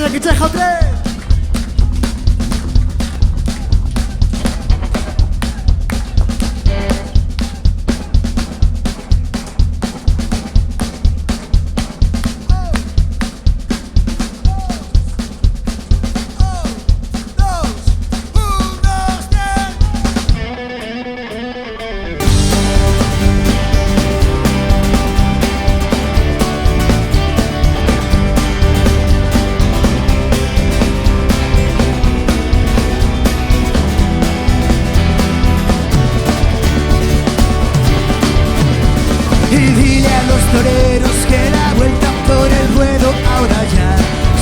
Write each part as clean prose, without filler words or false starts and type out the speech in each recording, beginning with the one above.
Venga, que cheja o tren. Y dile a los toreros que la vuelta por el ruedo ahora ya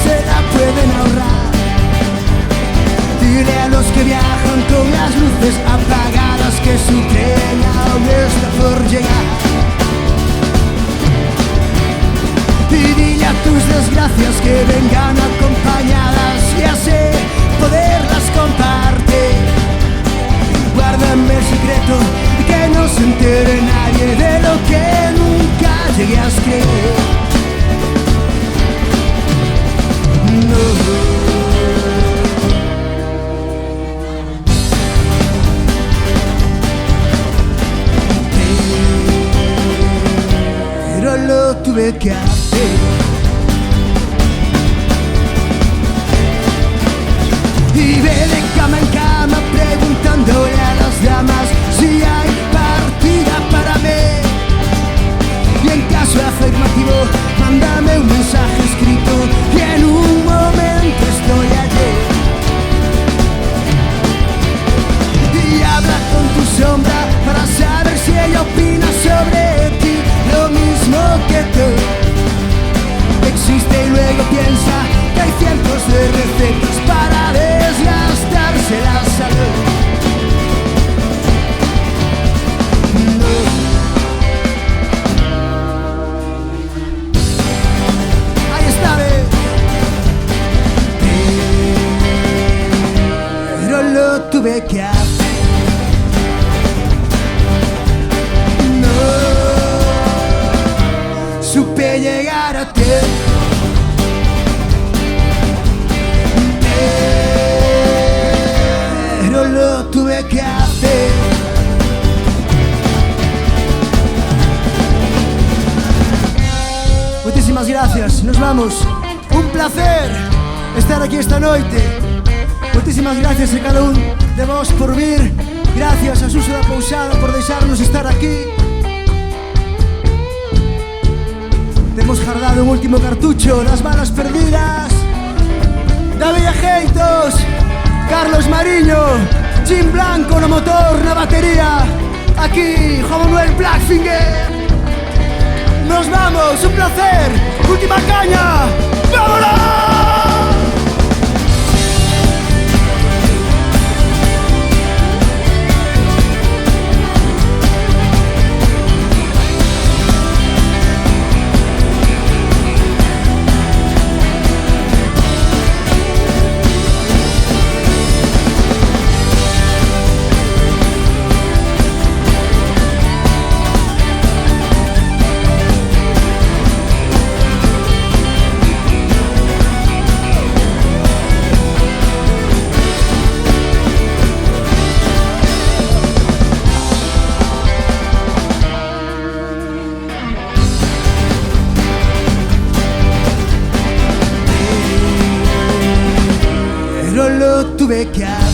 se la pueden ahorrar. Dile a los que viajan con las luces apagadas que su tren aún está por llegar. Y dile a tus desgracias que vengan acompañadas y así poderlas compartir. Guárdame el secreto y que no se entere nadie de lo que nunca llegué a escribir. No. Pero lo tuve que hacer. Y ve de cama en cama preguntándole a las damas si hay partida para mí. Y en caso afirmativo, mándame un mensaje escrito y en un momento estoy allí. Y habla con tu sombra para saber si ella opina sobre ti lo mismo que tú. Existe y luego piensa que hay cientos de recetas para desgastarse la salud. No. Ahí está, pero lo tuve que hacer. No supe llegar a ti. Pero lo tuve que hacer. Muchísimas gracias, nos vamos. Un placer estar aquí esta noite. Muchísimas gracias a cada un de vos por vir. Gracias a Suso da Pousada por deixarnos estar aquí. Temos guardado un último cartucho das balas perdidas. David Ajeitos, Carlos Mariño, Jim Blanco no motor, na batería. Aquí, Juan Manuel Blackfinger. Nos vamos, un placer. Última caña. ¡Vámonos! Pero lo tuve que hacer.